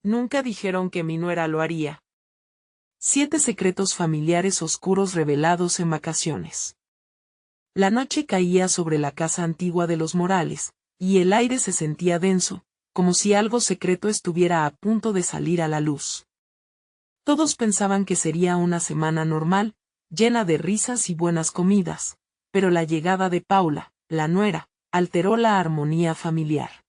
nunca dijeron que mi nuera lo haría. 7 secretos familiares oscuros revelados en vacaciones. La noche caía sobre la casa antigua de los Morales, y el aire se sentía denso, como si algo secreto estuviera a punto de salir a la luz. Todos pensaban que sería una semana normal, llena de risas y buenas comidas, pero la llegada de Paula, la nuera, alteró la armonía familiar.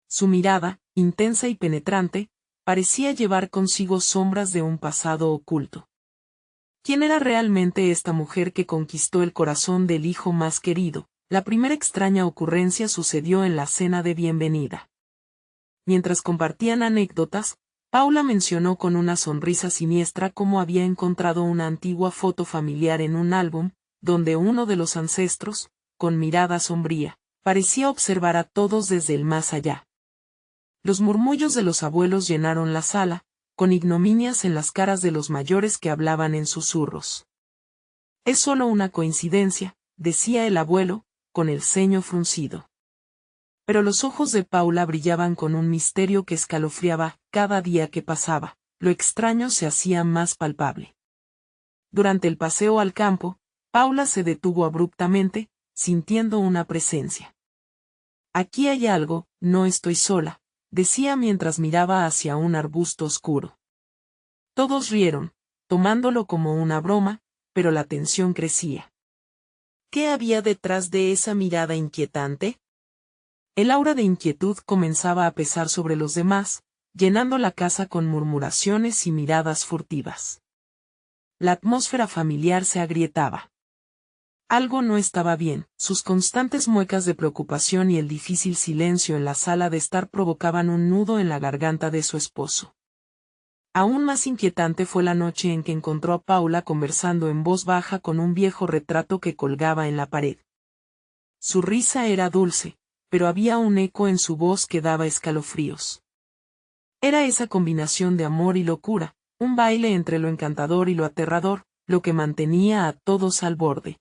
Su mirada, intensa y penetrante, parecía llevar consigo sombras de un pasado oculto. ¿Quién era realmente esta mujer que conquistó el corazón del hijo más querido? La primera extraña ocurrencia sucedió en la cena de bienvenida. Mientras compartían anécdotas, Paula mencionó con una sonrisa siniestra cómo había encontrado una antigua foto familiar en un álbum, donde uno de los ancestros, con mirada sombría, parecía observar a todos desde el más allá. Los murmullos de los abuelos llenaron la sala, con ignominias en las caras de los mayores que hablaban en susurros. Es solo una coincidencia, decía el abuelo, con el ceño fruncido. Pero los ojos de Paula brillaban con un misterio que escalofriaba. Cada día que pasaba, lo extraño se hacía más palpable. Durante el paseo al campo, Paula se detuvo abruptamente, sintiendo una presencia. Aquí hay algo, no estoy sola, decía mientras miraba hacia un arbusto oscuro. Todos rieron, tomándolo como una broma, pero la tensión crecía. ¿Qué había detrás de esa mirada inquietante? El aura de inquietud comenzaba a pesar sobre los demás, llenando la casa con murmuraciones y miradas furtivas. La atmósfera familiar se agrietaba. Algo no estaba bien, sus constantes muecas de preocupación y el difícil silencio en la sala de estar provocaban un nudo en la garganta de su esposo. Aún más inquietante fue la noche en que encontró a Paula conversando en voz baja con un viejo retrato que colgaba en la pared. Su risa era dulce, pero había un eco en su voz que daba escalofríos. Era esa combinación de amor y locura, un baile entre lo encantador y lo aterrador, lo que mantenía a todos al borde.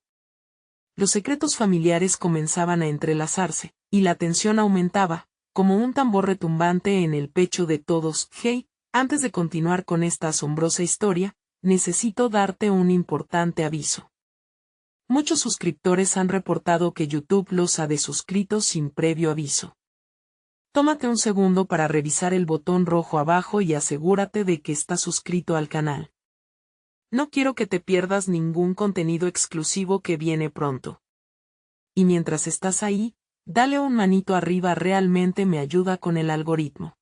Los secretos familiares comenzaban a entrelazarse, y la tensión aumentaba, como un tambor retumbante en el pecho de todos. Hey, antes de continuar con esta asombrosa historia, necesito darte un importante aviso. Muchos suscriptores han reportado que YouTube los ha desuscrito sin previo aviso. Tómate un segundo para revisar el botón rojo abajo y asegúrate de que estás suscrito al canal. No quiero que te pierdas ningún contenido exclusivo que viene pronto. Y mientras estás ahí, dale un manito arriba, realmente me ayuda con el algoritmo.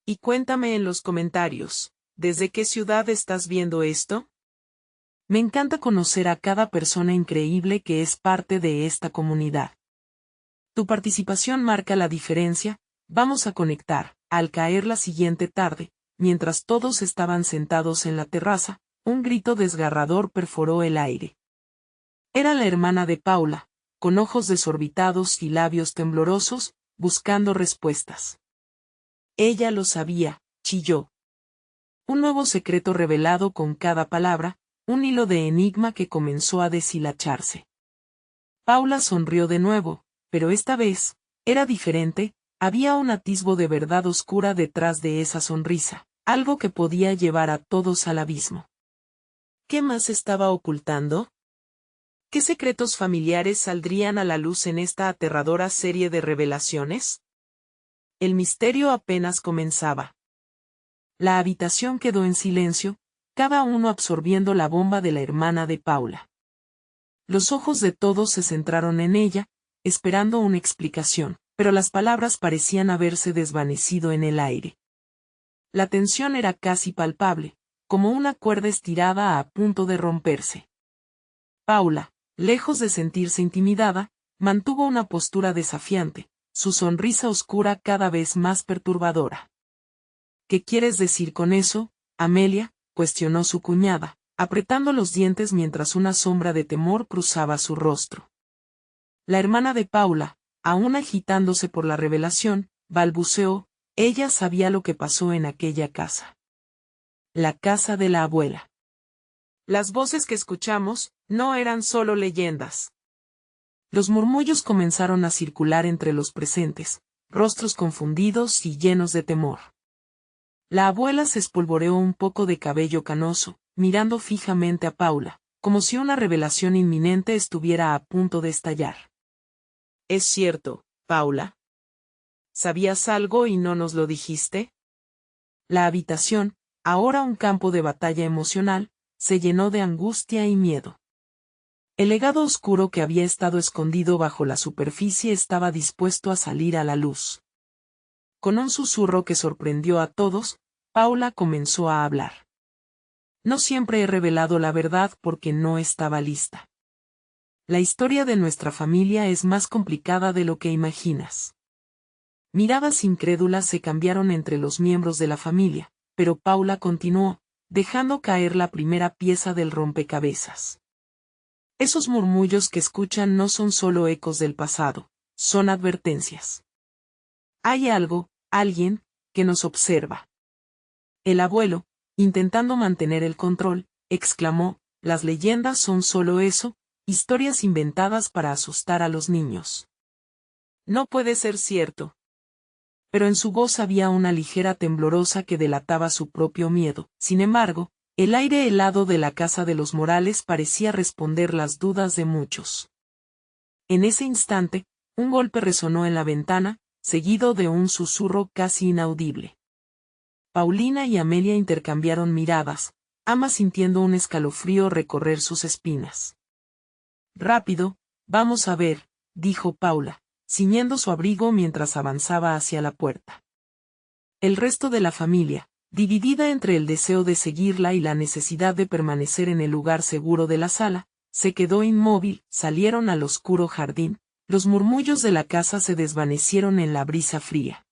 Y cuéntame en los comentarios, ¿desde qué ciudad estás viendo esto? Me encanta conocer a cada persona increíble que es parte de esta comunidad. Tu participación marca la diferencia. Vamos a conectar. Al caer la siguiente tarde, mientras todos estaban sentados en la terraza, un grito desgarrador perforó el aire. Era la hermana de Paula, con ojos desorbitados y labios temblorosos, buscando respuestas. Ella lo sabía, chilló. Un nuevo secreto revelado con cada palabra, un hilo de enigma que comenzó a deshilacharse. Paula sonrió de nuevo, pero esta vez, era diferente, había un atisbo de verdad oscura detrás de esa sonrisa, algo que podía llevar a todos al abismo. ¿Qué más estaba ocultando? ¿Qué secretos familiares saldrían a la luz en esta aterradora serie de revelaciones? El misterio apenas comenzaba. La habitación quedó en silencio, cada uno absorbiendo la bomba de la hermana de Paula. Los ojos de todos se centraron en ella, esperando una explicación, pero las palabras parecían haberse desvanecido en el aire. La tensión era casi palpable, como una cuerda estirada a punto de romperse. Paula, lejos de sentirse intimidada, mantuvo una postura desafiante, su sonrisa oscura cada vez más perturbadora. ¿Qué quieres decir con eso, Amelia?, cuestionó su cuñada, apretando los dientes mientras una sombra de temor cruzaba su rostro. La hermana de Paula, aún agitándose por la revelación, balbuceó, ella sabía lo que pasó en aquella casa. La casa de la abuela. Las voces que escuchamos, no eran solo leyendas. Los murmullos comenzaron a circular entre los presentes, rostros confundidos y llenos de temor. La abuela se espolvoreó un poco de cabello canoso, mirando fijamente a Paula, como si una revelación inminente estuviera a punto de estallar. ¿Es cierto, Paula? ¿Sabías algo y no nos lo dijiste? La habitación, ahora un campo de batalla emocional, se llenó de angustia y miedo. El legado oscuro que había estado escondido bajo la superficie estaba dispuesto a salir a la luz. Con un susurro que sorprendió a todos, Paula comenzó a hablar. No siempre he revelado la verdad porque no estaba lista. La historia de nuestra familia es más complicada de lo que imaginas. Miradas incrédulas se cambiaron entre los miembros de la familia, pero Paula continuó, dejando caer la primera pieza del rompecabezas. Esos murmullos que escuchan no son solo ecos del pasado, son advertencias. Hay algo, alguien, que nos observa. El abuelo, intentando mantener el control, exclamó, las leyendas son solo eso, historias inventadas para asustar a los niños. No puede ser cierto. Pero en su voz había una ligera temblorosa que delataba su propio miedo. Sin embargo, el aire helado de la casa de los Morales parecía responder las dudas de muchos. En ese instante, un golpe resonó en la ventana, seguido de un susurro casi inaudible. Paulina y Amelia intercambiaron miradas, ambas sintiendo un escalofrío recorrer sus espinas. Rápido, vamos a ver, dijo Paula, ciñendo su abrigo mientras avanzaba hacia la puerta. El resto de la familia, dividida entre el deseo de seguirla y la necesidad de permanecer en el lugar seguro de la sala, se quedó inmóvil. Salieron al oscuro jardín, los murmullos de la casa se desvanecieron en la brisa fría.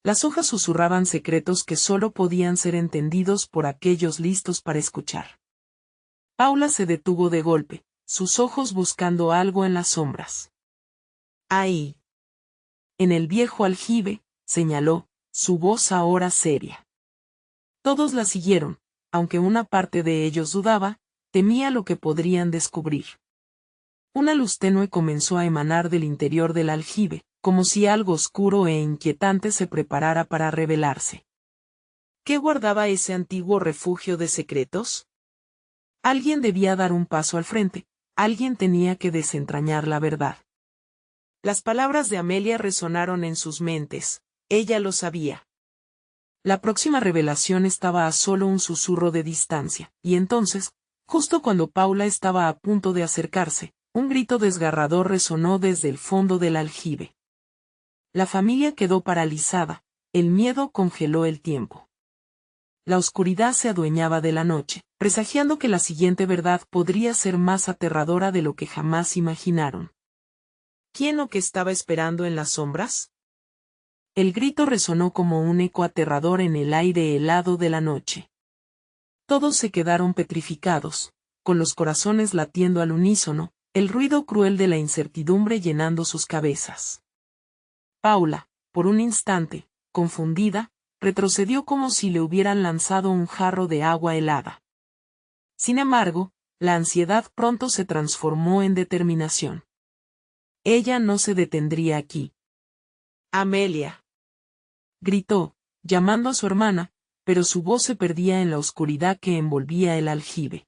Las hojas susurraban secretos que solo podían ser entendidos por aquellos listos para escuchar. Paula se detuvo de golpe, sus ojos buscando algo en las sombras. Ahí. En el viejo aljibe, señaló, su voz ahora seria. Todos la siguieron, aunque una parte de ellos dudaba, temía lo que podrían descubrir. Una luz tenue comenzó a emanar del interior del aljibe, como si algo oscuro e inquietante se preparara para revelarse. ¿Qué guardaba ese antiguo refugio de secretos? Alguien debía dar un paso al frente, alguien tenía que desentrañar la verdad. Las palabras de Amelia resonaron en sus mentes, ella lo sabía. La próxima revelación estaba a solo un susurro de distancia, y entonces, justo cuando Paula estaba a punto de acercarse, un grito desgarrador resonó desde el fondo del aljibe. La familia quedó paralizada, el miedo congeló el tiempo. La oscuridad se adueñaba de la noche, presagiando que la siguiente verdad podría ser más aterradora de lo que jamás imaginaron. ¿Quién o qué estaba esperando en las sombras? El grito resonó como un eco aterrador en el aire helado de la noche. Todos se quedaron petrificados, con los corazones latiendo al unísono, el ruido cruel de la incertidumbre llenando sus cabezas. Paula, por un instante, confundida, retrocedió como si le hubieran lanzado un jarro de agua helada. Sin embargo, la ansiedad pronto se transformó en determinación. Ella no se detendría aquí. Amelia. Gritó, llamando a su hermana, pero su voz se perdía en la oscuridad que envolvía el aljibe.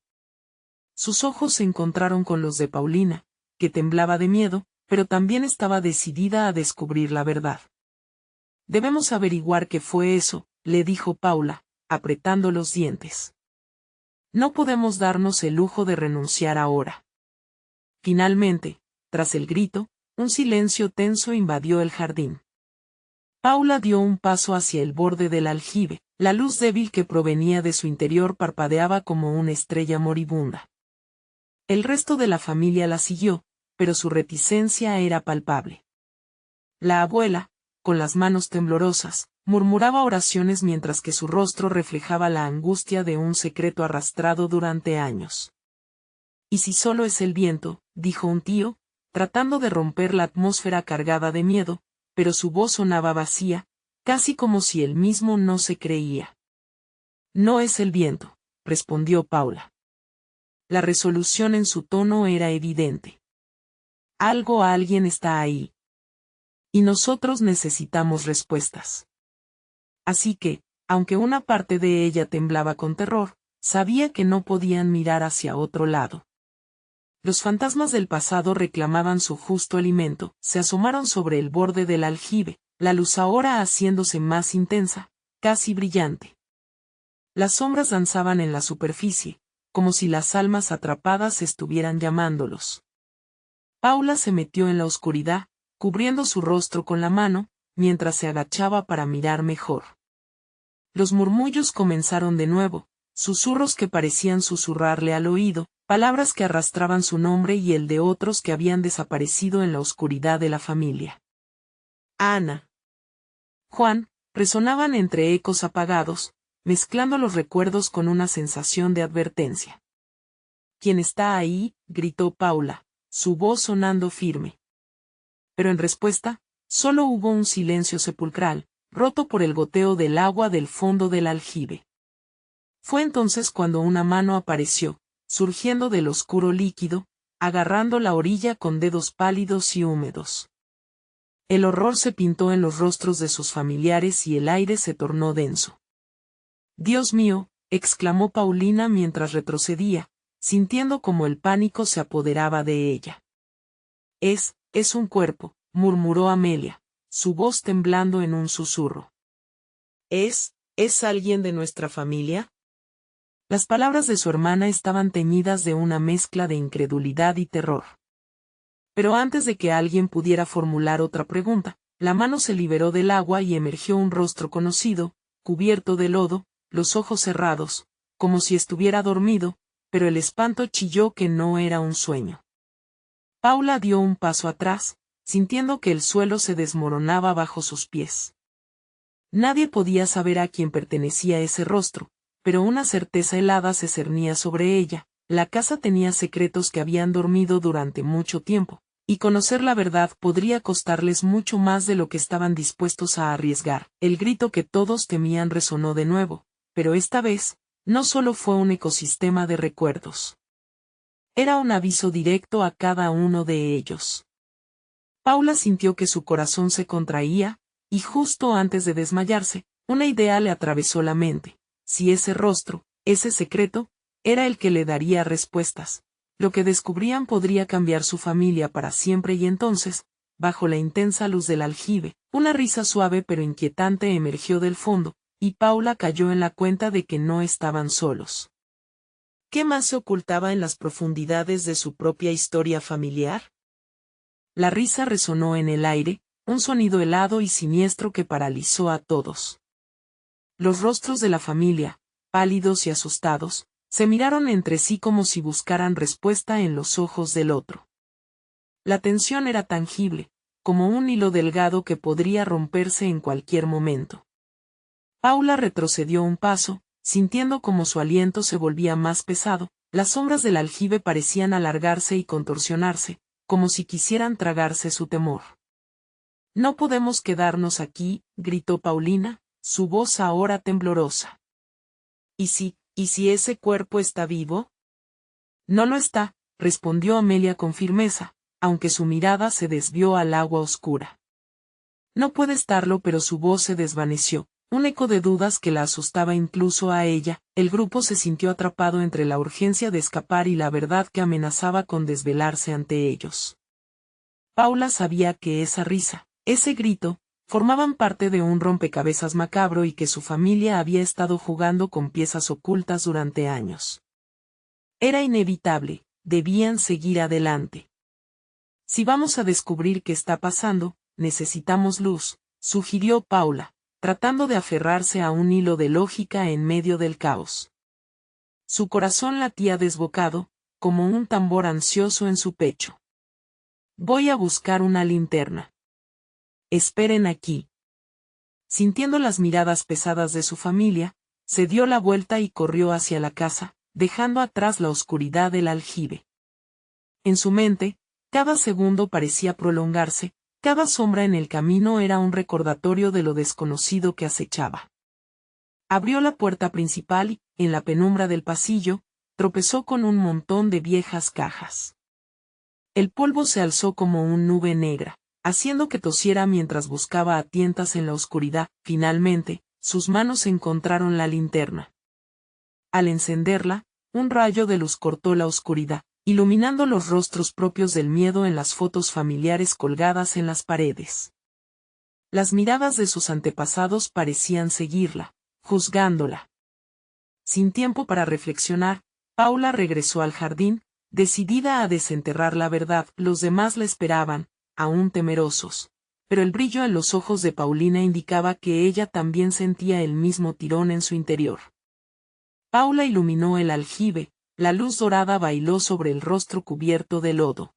Sus ojos se encontraron con los de Paulina, que temblaba de miedo, pero también estaba decidida a descubrir la verdad. Debemos averiguar qué fue eso, le dijo Paula, apretando los dientes. No podemos darnos el lujo de renunciar ahora. Finalmente, tras el grito, un silencio tenso invadió el jardín. Paula dio un paso hacia el borde del aljibe, la luz débil que provenía de su interior parpadeaba como una estrella moribunda. El resto de la familia la siguió, pero su reticencia era palpable. La abuela, con las manos temblorosas, murmuraba oraciones mientras que su rostro reflejaba la angustia de un secreto arrastrado durante años. ¿Y si solo es el viento?, dijo un tío, tratando de romper la atmósfera cargada de miedo, pero su voz sonaba vacía, casi como si él mismo no se creía. No es el viento, respondió Paula. La resolución en su tono era evidente. Algo o alguien está ahí. Y nosotros necesitamos respuestas. Así que, aunque una parte de ella temblaba con terror, sabía que no podían mirar hacia otro lado. Los fantasmas del pasado reclamaban su justo alimento, se asomaron sobre el borde del aljibe, la luz ahora haciéndose más intensa, casi brillante. Las sombras danzaban en la superficie, como si las almas atrapadas estuvieran llamándolos. Paula se metió en la oscuridad, cubriendo su rostro con la mano, mientras se agachaba para mirar mejor. Los murmullos comenzaron de nuevo, susurros que parecían susurrarle al oído, palabras que arrastraban su nombre y el de otros que habían desaparecido en la oscuridad de la familia. Ana. Juan, resonaban entre ecos apagados, mezclando los recuerdos con una sensación de advertencia. ¿Quién está ahí?, gritó Paula, su voz sonando firme. Pero en respuesta, solo hubo un silencio sepulcral, roto por el goteo del agua del fondo del aljibe. Fue entonces cuando una mano apareció, surgiendo del oscuro líquido, agarrando la orilla con dedos pálidos y húmedos. El horror se pintó en los rostros de sus familiares y el aire se tornó denso. «Dios mío», exclamó Paulina mientras retrocedía, sintiendo como el pánico se apoderaba de ella. Es un cuerpo», murmuró Amelia, su voz temblando en un susurro. ¿Es alguien de nuestra familia?» Las palabras de su hermana estaban teñidas de una mezcla de incredulidad y terror. Pero antes de que alguien pudiera formular otra pregunta, la mano se liberó del agua y emergió un rostro conocido, cubierto de lodo, los ojos cerrados, como si estuviera dormido, pero el espanto chilló que no era un sueño. Paula dio un paso atrás, sintiendo que el suelo se desmoronaba bajo sus pies. Nadie podía saber a quién pertenecía ese rostro, pero una certeza helada se cernía sobre ella: la casa tenía secretos que habían dormido durante mucho tiempo, y conocer la verdad podría costarles mucho más de lo que estaban dispuestos a arriesgar. El grito que todos temían resonó de nuevo, pero esta vez, no solo fue un ecosistema de recuerdos. Era un aviso directo a cada uno de ellos. Paula sintió que su corazón se contraía, y justo antes de desmayarse, una idea le atravesó la mente: si ese rostro, ese secreto, era el que le daría respuestas, lo que descubrían podría cambiar su familia para siempre. Y entonces, bajo la intensa luz del aljibe, una risa suave pero inquietante emergió del fondo, y Paula cayó en la cuenta de que no estaban solos. ¿Qué más se ocultaba en las profundidades de su propia historia familiar? La risa resonó en el aire, un sonido helado y siniestro que paralizó a todos. Los rostros de la familia, pálidos y asustados, se miraron entre sí como si buscaran respuesta en los ojos del otro. La tensión era tangible, como un hilo delgado que podría romperse en cualquier momento. Paula retrocedió un paso, sintiendo como su aliento se volvía más pesado. Las sombras del aljibe parecían alargarse y contorsionarse, como si quisieran tragarse su temor. «No podemos quedarnos aquí», gritó Paulina, su voz ahora temblorosa. ¿Y si ese cuerpo está vivo?» «No lo está», respondió Amelia con firmeza, aunque su mirada se desvió al agua oscura. «No puede estarlo», pero su voz se desvaneció, un eco de dudas que la asustaba incluso a ella. El grupo se sintió atrapado entre la urgencia de escapar y la verdad que amenazaba con desvelarse ante ellos. Paula sabía que esa risa, ese grito, formaban parte de un rompecabezas macabro y que su familia había estado jugando con piezas ocultas durante años. Era inevitable, debían seguir adelante. «Si vamos a descubrir qué está pasando, necesitamos luz», sugirió Paula, tratando de aferrarse a un hilo de lógica en medio del caos. Su corazón latía desbocado, como un tambor ansioso en su pecho. «Voy a buscar una linterna. Esperen aquí». Sintiendo las miradas pesadas de su familia, se dio la vuelta y corrió hacia la casa, dejando atrás la oscuridad del aljibe. En su mente, cada segundo parecía prolongarse, cada sombra en el camino era un recordatorio de lo desconocido que acechaba. Abrió la puerta principal y, en la penumbra del pasillo, tropezó con un montón de viejas cajas. El polvo se alzó como una nube negra, haciendo que tosiera mientras buscaba a tientas en la oscuridad. Finalmente, sus manos encontraron la linterna. Al encenderla, un rayo de luz cortó la oscuridad, iluminando los rostros propios del miedo en las fotos familiares colgadas en las paredes. Las miradas de sus antepasados parecían seguirla, juzgándola. Sin tiempo para reflexionar, Paula regresó al jardín, decidida a desenterrar la verdad. Los demás la esperaban, aún temerosos, pero el brillo en los ojos de Paulina indicaba que ella también sentía el mismo tirón en su interior. Paula iluminó el aljibe, la luz dorada bailó sobre el rostro cubierto de lodo.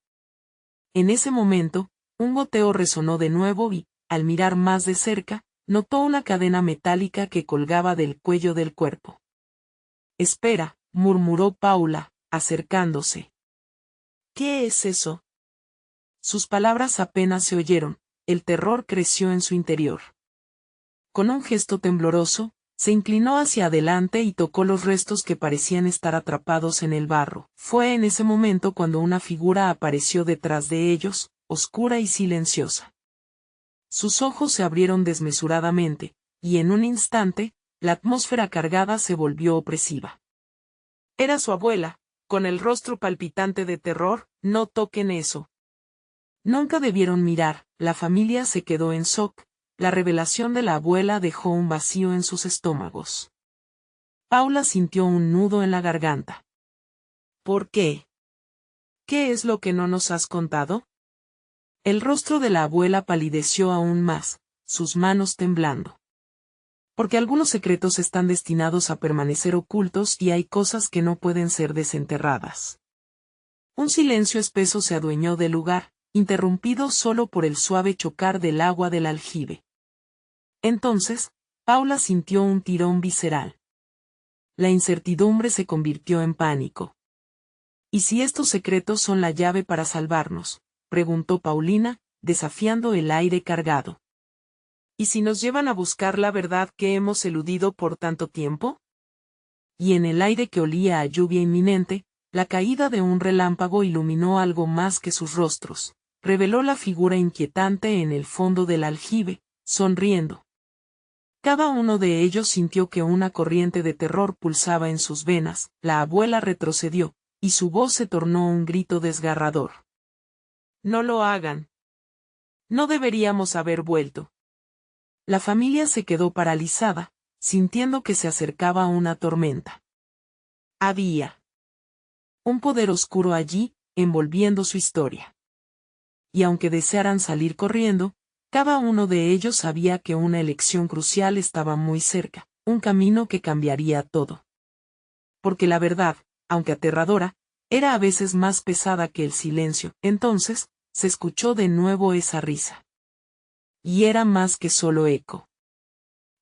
En ese momento, un goteo resonó de nuevo y, al mirar más de cerca, notó una cadena metálica que colgaba del cuello del cuerpo. «Espera», murmuró Paula, acercándose. «¿Qué es eso?». Sus palabras apenas se oyeron, el terror creció en su interior. Con un gesto tembloroso, se inclinó hacia adelante y tocó los restos que parecían estar atrapados en el barro. Fue en ese momento cuando una figura apareció detrás de ellos, oscura y silenciosa. Sus ojos se abrieron desmesuradamente, y en un instante, la atmósfera cargada se volvió opresiva. Era su abuela, con el rostro palpitante de terror. «No toquen eso». Nunca debieron mirar. La familia se quedó en shock. La revelación de la abuela dejó un vacío en sus estómagos. Paula sintió un nudo en la garganta. «¿Por qué? ¿Qué es lo que no nos has contado?». El rostro de la abuela palideció aún más, sus manos temblando. «Porque algunos secretos están destinados a permanecer ocultos y hay cosas que no pueden ser desenterradas». Un silencio espeso se adueñó del lugar, interrumpido solo por el suave chocar del agua del aljibe. Entonces, Paula sintió un tirón visceral. La incertidumbre se convirtió en pánico. «¿Y si estos secretos son la llave para salvarnos?», preguntó Paulina, desafiando el aire cargado. «¿Y si nos llevan a buscar la verdad que hemos eludido por tanto tiempo?». Y en el aire que olía a lluvia inminente, la caída de un relámpago iluminó algo más que sus rostros. Reveló la figura inquietante en el fondo del aljibe, sonriendo. Cada uno de ellos sintió que una corriente de terror pulsaba en sus venas. La abuela retrocedió, y su voz se tornó un grito desgarrador. «No lo hagan. No deberíamos haber vuelto». La familia se quedó paralizada, sintiendo que se acercaba una tormenta. Había un poder oscuro allí, envolviendo su historia. Y aunque desearan salir corriendo, cada uno de ellos sabía que una elección crucial estaba muy cerca, un camino que cambiaría todo. Porque la verdad, aunque aterradora, era a veces más pesada que el silencio. Entonces, se escuchó de nuevo esa risa. Y era más que solo eco.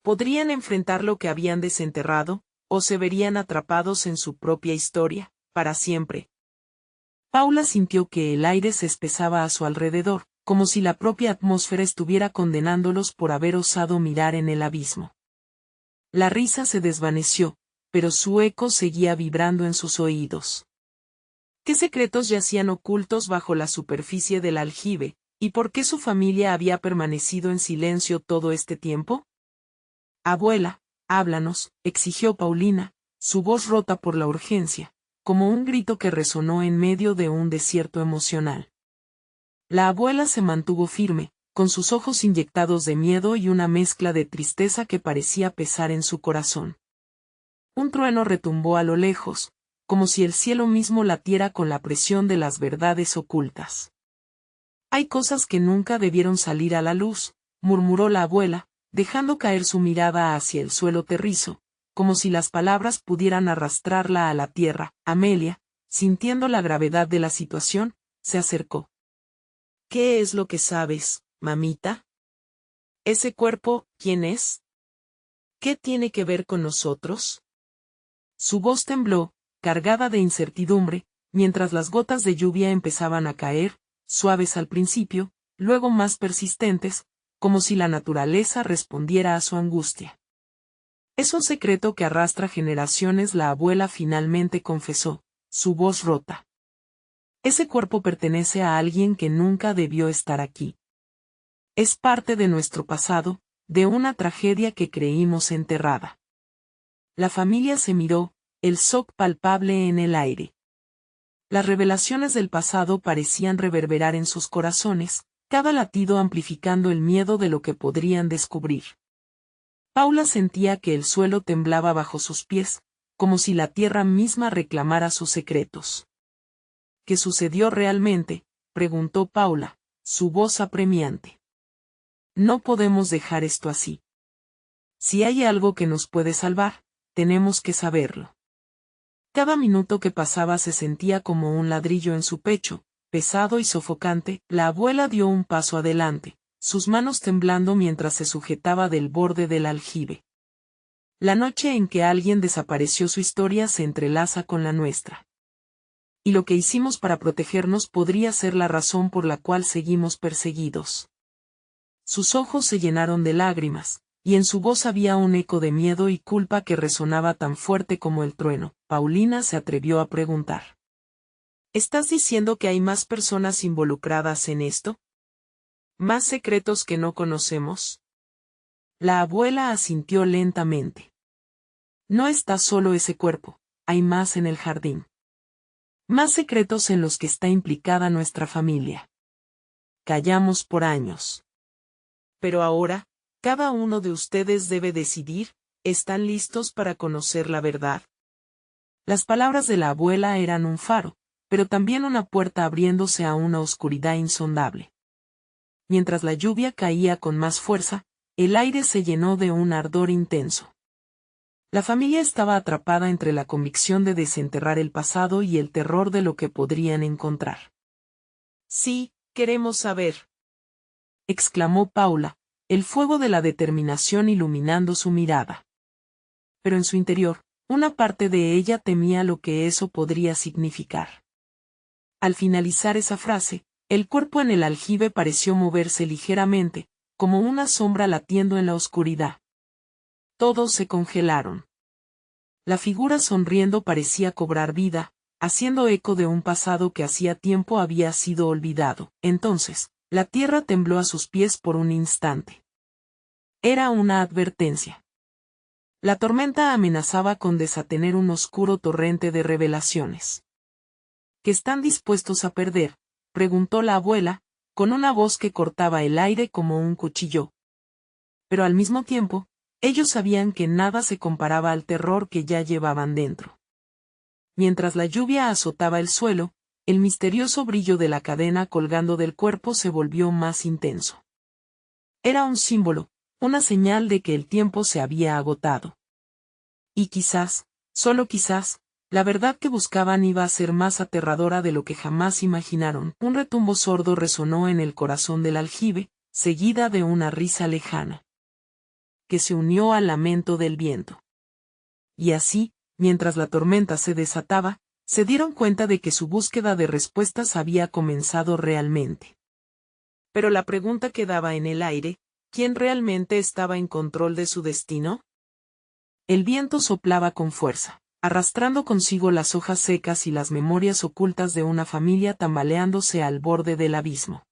¿Podrían enfrentar lo que habían desenterrado, o se verían atrapados en su propia historia, para siempre? Paula sintió que el aire se espesaba a su alrededor, como si la propia atmósfera estuviera condenándolos por haber osado mirar en el abismo. La risa se desvaneció, pero su eco seguía vibrando en sus oídos. ¿Qué secretos yacían ocultos bajo la superficie del aljibe, y por qué su familia había permanecido en silencio todo este tiempo? «Abuela, háblanos», exigió Paulina, su voz rota por la urgencia, como un grito que resonó en medio de un desierto emocional. La abuela se mantuvo firme, con sus ojos inyectados de miedo y una mezcla de tristeza que parecía pesar en su corazón. Un trueno retumbó a lo lejos, como si el cielo mismo latiera con la presión de las verdades ocultas. «Hay cosas que nunca debieron salir a la luz», murmuró la abuela, dejando caer su mirada hacia el suelo terrizo, como si las palabras pudieran arrastrarla a la tierra. Amelia, sintiendo la gravedad de la situación, se acercó. «¿Qué es lo que sabes, mamita? ¿Ese cuerpo, quién es? ¿Qué tiene que ver con nosotros?». Su voz tembló, cargada de incertidumbre, mientras las gotas de lluvia empezaban a caer, suaves al principio, luego más persistentes, como si la naturaleza respondiera a su angustia. «Es un secreto que arrastra generaciones», la abuela finalmente confesó, su voz rota. «Ese cuerpo pertenece a alguien que nunca debió estar aquí». Es parte de nuestro pasado, de una tragedia que creímos enterrada. La familia se miró, el shock palpable en el aire. Las revelaciones del pasado parecían reverberar en sus corazones, cada latido amplificando el miedo de lo que podrían descubrir. Paula sentía que el suelo temblaba bajo sus pies, como si la tierra misma reclamara sus secretos. ¿Qué sucedió realmente?, preguntó Paula, su voz apremiante. No podemos dejar esto así. Si hay algo que nos puede salvar, tenemos que saberlo. Cada minuto que pasaba se sentía como un ladrillo en su pecho, pesado y sofocante. La abuela dio un paso adelante, sus manos temblando mientras se sujetaba del borde del aljibe. La noche en que alguien desapareció, su historia se entrelaza con la nuestra. Y lo que hicimos para protegernos podría ser la razón por la cual seguimos perseguidos. Sus ojos se llenaron de lágrimas, y en su voz había un eco de miedo y culpa que resonaba tan fuerte como el trueno. Paulina se atrevió a preguntar. ¿Estás diciendo que hay más personas involucradas en esto? ¿Más secretos que no conocemos? La abuela asintió lentamente. No está solo ese cuerpo, hay más en el jardín. Más secretos en los que está implicada nuestra familia. Callamos por años. Pero ahora, cada uno de ustedes debe decidir, ¿están listos para conocer la verdad? Las palabras de la abuela eran un faro, pero también una puerta abriéndose a una oscuridad insondable. Mientras la lluvia caía con más fuerza, el aire se llenó de un ardor intenso. La familia estaba atrapada entre la convicción de desenterrar el pasado y el terror de lo que podrían encontrar. Sí, queremos saber, exclamó Paula, el fuego de la determinación iluminando su mirada. Pero en su interior, una parte de ella temía lo que eso podría significar. Al finalizar esa frase, el cuerpo en el aljibe pareció moverse ligeramente, como una sombra latiendo en la oscuridad. Todos se congelaron. La figura sonriendo parecía cobrar vida, haciendo eco de un pasado que hacía tiempo había sido olvidado. Entonces, la tierra tembló a sus pies por un instante. Era una advertencia. La tormenta amenazaba con desatener un oscuro torrente de revelaciones. ¿Qué están dispuestos a perder?, preguntó la abuela, con una voz que cortaba el aire como un cuchillo. Pero al mismo tiempo, ellos sabían que nada se comparaba al terror que ya llevaban dentro. Mientras la lluvia azotaba el suelo, el misterioso brillo de la cadena colgando del cuerpo se volvió más intenso. Era un símbolo, una señal de que el tiempo se había agotado. Y quizás, solo quizás, la verdad que buscaban iba a ser más aterradora de lo que jamás imaginaron. Un retumbo sordo resonó en el corazón del aljibe, seguida de una risa lejana, que se unió al lamento del viento. Y así, mientras la tormenta se desataba, se dieron cuenta de que su búsqueda de respuestas había comenzado realmente. Pero la pregunta quedaba en el aire: ¿quién realmente estaba en control de su destino? El viento soplaba con fuerza, arrastrando consigo las hojas secas y las memorias ocultas de una familia tambaleándose al borde del abismo.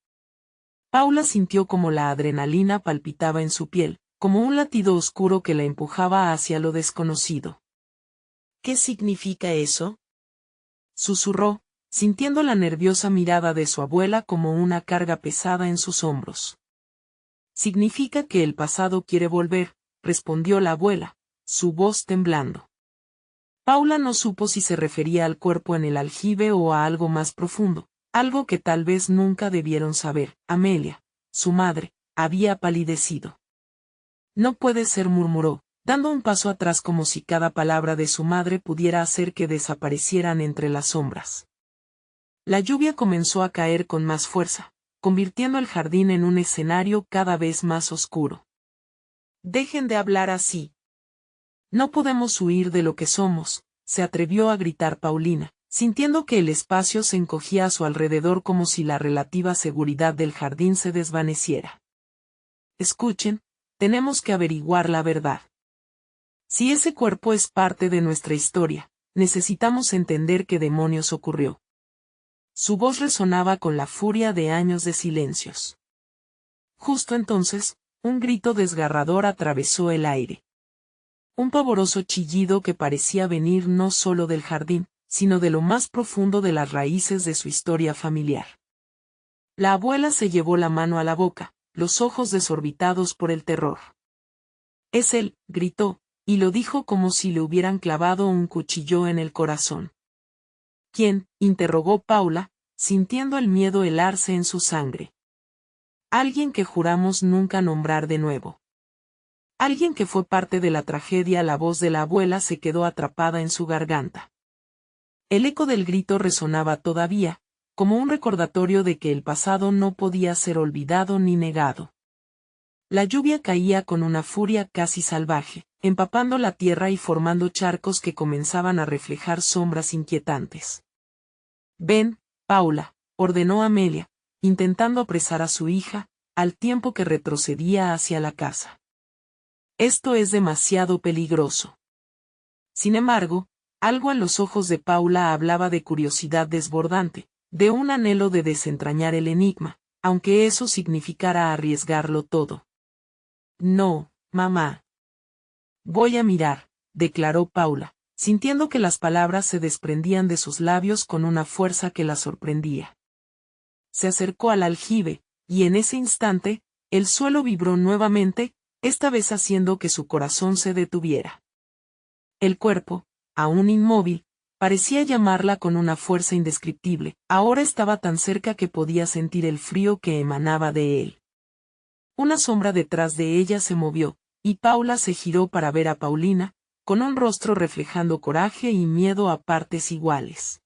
Paula sintió como la adrenalina palpitaba en su piel, como un latido oscuro que la empujaba hacia lo desconocido. ¿Qué significa eso?, susurró, sintiendo la nerviosa mirada de su abuela como una carga pesada en sus hombros. Significa que el pasado quiere volver, respondió la abuela, su voz temblando. Paula no supo si se refería al cuerpo en el aljibe o a algo más profundo, algo que tal vez nunca debieron saber. Amelia, su madre, había palidecido. No puede ser, murmuró, dando un paso atrás como si cada palabra de su madre pudiera hacer que desaparecieran entre las sombras. La lluvia comenzó a caer con más fuerza, convirtiendo el jardín en un escenario cada vez más oscuro. Dejen de hablar así. No podemos huir de lo que somos, se atrevió a gritar Paulina, sintiendo que el espacio se encogía a su alrededor como si la relativa seguridad del jardín se desvaneciera. Escuchen, tenemos que averiguar la verdad. Si ese cuerpo es parte de nuestra historia, necesitamos entender qué demonios ocurrió. Su voz resonaba con la furia de años de silencios. Justo entonces, un grito desgarrador atravesó el aire. Un pavoroso chillido que parecía venir no solo del jardín, sino de lo más profundo de las raíces de su historia familiar. La abuela se llevó la mano a la boca, los ojos desorbitados por el terror. «Es él», gritó, y lo dijo como si le hubieran clavado un cuchillo en el corazón. «¿Quién?», interrogó Paula, sintiendo el miedo helarse en su sangre. «Alguien que juramos nunca nombrar de nuevo. Alguien que fue parte de la tragedia». La voz de la abuela se quedó atrapada en su garganta. El eco del grito resonaba todavía, como un recordatorio de que el pasado no podía ser olvidado ni negado. La lluvia caía con una furia casi salvaje, empapando la tierra y formando charcos que comenzaban a reflejar sombras inquietantes. «Ven, Paula», ordenó Amelia, intentando apresar a su hija, al tiempo que retrocedía hacia la casa. «Esto es demasiado peligroso». Sin embargo, algo en los ojos de Paula hablaba de curiosidad desbordante, de un anhelo de desentrañar el enigma, aunque eso significara arriesgarlo todo. «No, mamá. Voy a mirar», declaró Paula, sintiendo que las palabras se desprendían de sus labios con una fuerza que la sorprendía. Se acercó al aljibe, y en ese instante, el suelo vibró nuevamente, esta vez haciendo que su corazón se detuviera. El cuerpo, aún inmóvil, parecía llamarla con una fuerza indescriptible, ahora estaba tan cerca que podía sentir el frío que emanaba de él. Una sombra detrás de ella se movió, y Paula se giró para ver a Paulina, con un rostro reflejando coraje y miedo a partes iguales.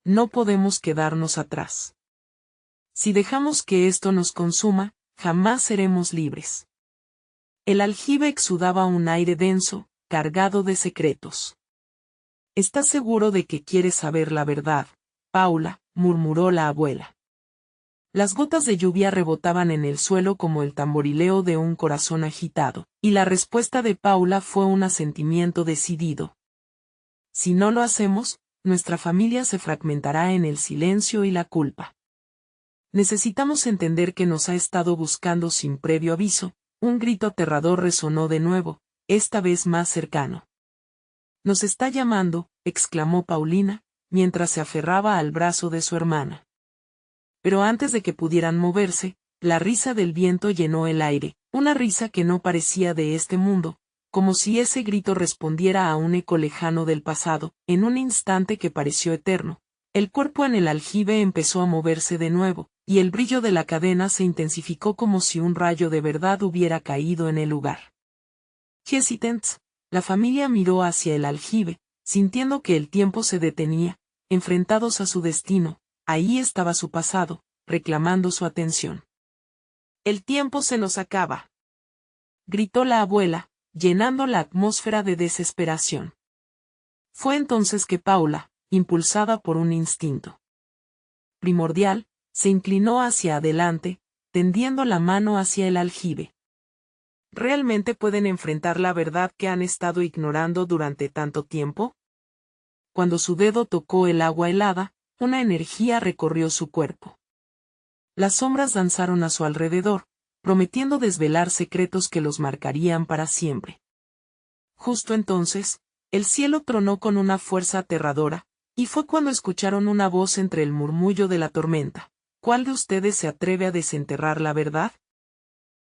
«No podemos quedarnos atrás. Si dejamos que esto nos consuma, jamás seremos libres». El aljibe exudaba un aire denso, cargado de secretos. «¿Estás seguro de que quieres saber la verdad, Paula?», murmuró la abuela. Las gotas de lluvia rebotaban en el suelo como el tamborileo de un corazón agitado, y la respuesta de Paula fue un asentimiento decidido. «Si no lo hacemos, nuestra familia se fragmentará en el silencio y la culpa. Necesitamos entender que nos ha estado buscando sin previo aviso». Un grito aterrador resonó de nuevo, esta vez más cercano. «Nos está llamando», exclamó Paulina, mientras se aferraba al brazo de su hermana. Pero antes de que pudieran moverse, la risa del viento llenó el aire, una risa que no parecía de este mundo, como si ese grito respondiera a un eco lejano del pasado. En un instante que pareció eterno, el cuerpo en el aljibe empezó a moverse de nuevo, y el brillo de la cadena se intensificó como si un rayo de verdad hubiera caído en el lugar. Hesitants, la familia miró hacia el aljibe, sintiendo que el tiempo se detenía, enfrentados a su destino. Ahí estaba su pasado, reclamando su atención. «El tiempo se nos acaba», gritó la abuela, llenando la atmósfera de desesperación. Fue entonces que Paula, impulsada por un instinto primordial, se inclinó hacia adelante, tendiendo la mano hacia el aljibe. ¿Realmente pueden enfrentar la verdad que han estado ignorando durante tanto tiempo? Cuando su dedo tocó el agua helada, una energía recorrió su cuerpo. Las sombras danzaron a su alrededor, prometiendo desvelar secretos que los marcarían para siempre. Justo entonces, el cielo tronó con una fuerza aterradora, y fue cuando escucharon una voz entre el murmullo de la tormenta. «¿Cuál de ustedes se atreve a desenterrar la verdad?».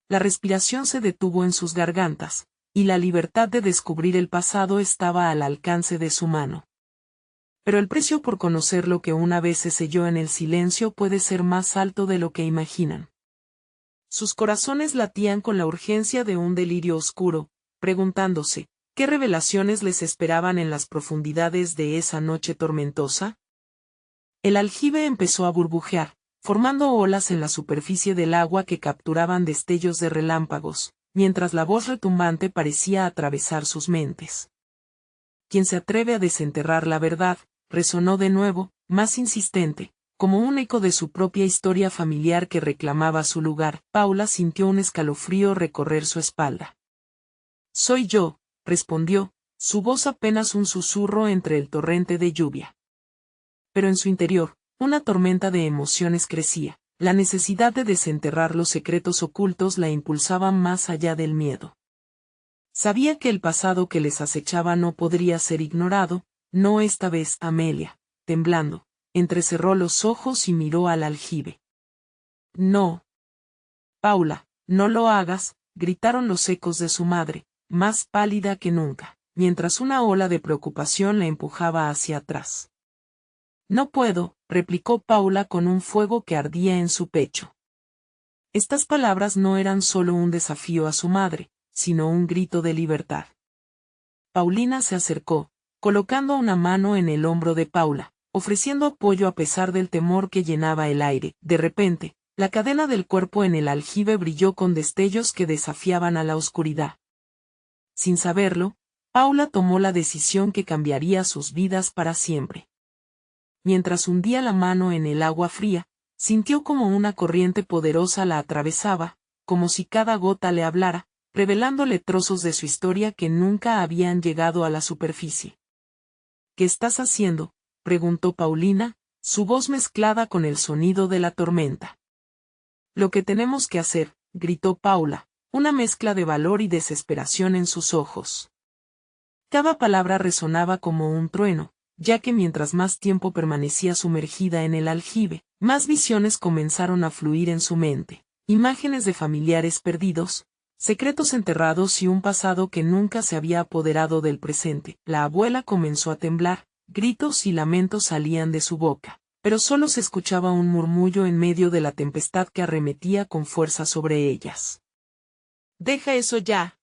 La respiración se detuvo en sus gargantas, y la libertad de descubrir el pasado estaba al alcance de su mano. Pero el precio por conocer lo que una vez se selló en el silencio puede ser más alto de lo que imaginan. Sus corazones latían con la urgencia de un delirio oscuro, preguntándose, ¿qué revelaciones les esperaban en las profundidades de esa noche tormentosa? El aljibe empezó a burbujear, formando olas en la superficie del agua que capturaban destellos de relámpagos, mientras la voz retumbante parecía atravesar sus mentes. «¿Quién se atreve a desenterrar la verdad?», resonó de nuevo, más insistente, como un eco de su propia historia familiar que reclamaba su lugar. Paula sintió un escalofrío recorrer su espalda. «Soy yo», respondió, su voz apenas un susurro entre el torrente de lluvia. Pero en su interior, una tormenta de emociones crecía, La necesidad de desenterrar los secretos ocultos la impulsaba más allá del miedo. Sabía que el pasado que les acechaba no podría ser ignorado, no esta vez. Amelia, temblando, entrecerró los ojos y miró al aljibe. No. Paula, no lo hagas, gritaron los ecos de su madre, más pálida que nunca, mientras una ola de preocupación la empujaba hacia atrás. No puedo, replicó Paula con un fuego que ardía en su pecho. Estas palabras no eran solo un desafío a su madre, sino un grito de libertad. Paulina se acercó, colocando una mano en el hombro de Paula, ofreciendo apoyo a pesar del temor que llenaba el aire. De repente, la cadena del cuerpo en el aljibe brilló con destellos que desafiaban a la oscuridad. Sin saberlo, Paula tomó la decisión que cambiaría sus vidas para siempre. Mientras hundía la mano en el agua fría, sintió como una corriente poderosa la atravesaba, como si cada gota le hablara, revelándole trozos de su historia que nunca habían llegado a la superficie. ¿Qué estás haciendo?, preguntó Paulina, su voz mezclada con el sonido de la tormenta. Lo que tenemos que hacer, gritó Paula, una mezcla de valor y desesperación en sus ojos. Cada palabra resonaba como un trueno, ya que mientras más tiempo permanecía sumergida en el aljibe, más visiones comenzaron a fluir en su mente, imágenes de familiares perdidos, secretos enterrados y un pasado que nunca se había apoderado del presente. La abuela comenzó a temblar, gritos y lamentos salían de su boca, pero solo se escuchaba un murmullo en medio de la tempestad que arremetía con fuerza sobre ellas. «Deja eso ya.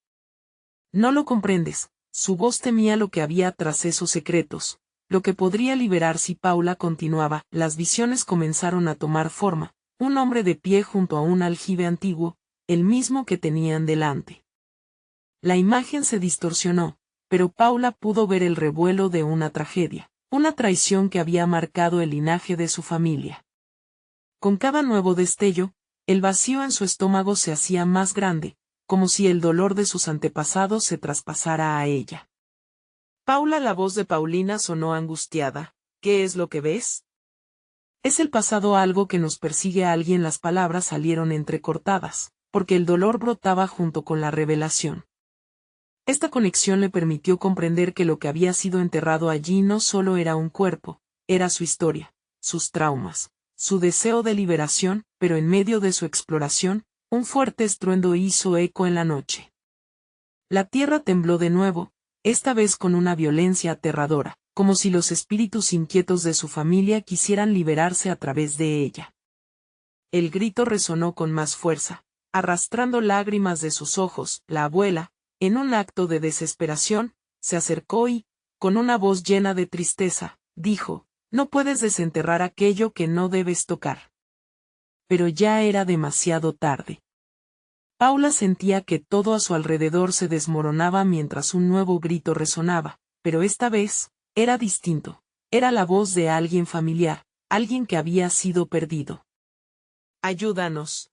No lo comprendes». Su voz temía lo que había tras esos secretos, lo que podría liberar si Paula continuaba. Las visiones comenzaron a tomar forma, un hombre de pie junto a un aljibe antiguo, el mismo que tenían delante. La imagen se distorsionó, pero Paula pudo ver el revuelo de una tragedia, una traición que había marcado el linaje de su familia. Con cada nuevo destello, el vacío en su estómago se hacía más grande, como si el dolor de sus antepasados se traspasara a ella. Paula, la voz de Paulina sonó angustiada. ¿Qué es lo que ves? Es el pasado, algo que nos persigue. A alguien. Las palabras salieron entrecortadas, porque el dolor brotaba junto con la revelación. Esta conexión le permitió comprender que lo que había sido enterrado allí no solo era un cuerpo, era su historia, sus traumas, su deseo de liberación, pero en medio de su exploración, un fuerte estruendo hizo eco en la noche. La tierra tembló de nuevo, esta vez con una violencia aterradora, como si los espíritus inquietos de su familia quisieran liberarse a través de ella. El grito resonó con más fuerza, arrastrando lágrimas de sus ojos. La abuela, en un acto de desesperación, se acercó y, con una voz llena de tristeza, dijo: «No puedes desenterrar aquello que no debes tocar». Pero ya era demasiado tarde. Paula sentía que todo a su alrededor se desmoronaba mientras un nuevo grito resonaba, pero esta vez, era distinto. Era la voz de alguien familiar, alguien que había sido perdido. «Ayúdanos».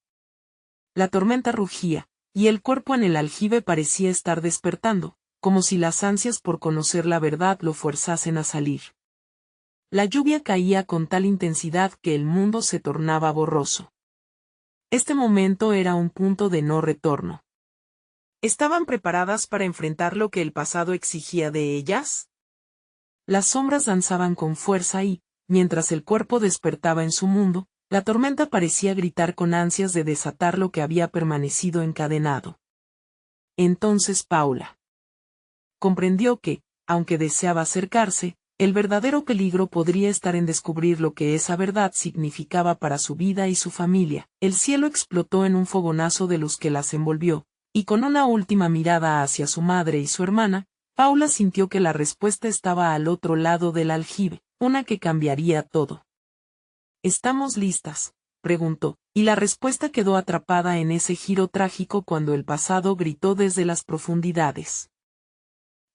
La tormenta rugía, y el cuerpo en el aljibe parecía estar despertando, como si las ansias por conocer la verdad lo forzasen a salir. La lluvia caía con tal intensidad que el mundo se tornaba borroso. Este momento era un punto de no retorno. ¿Estaban preparadas para enfrentar lo que el pasado exigía de ellas? Las sombras danzaban con fuerza y, mientras el cuerpo despertaba en su mundo, la tormenta parecía gritar con ansias de desatar lo que había permanecido encadenado. Entonces Paula comprendió que, aunque deseaba acercarse, el verdadero peligro podría estar en descubrir lo que esa verdad significaba para su vida y su familia. El cielo explotó en un fogonazo de luz que las envolvió, y con una última mirada hacia su madre y su hermana, Paula sintió que la respuesta estaba al otro lado del aljibe, una que cambiaría todo. «¿Estamos listas?», preguntó, y la respuesta quedó atrapada en ese giro trágico cuando el pasado gritó desde las profundidades.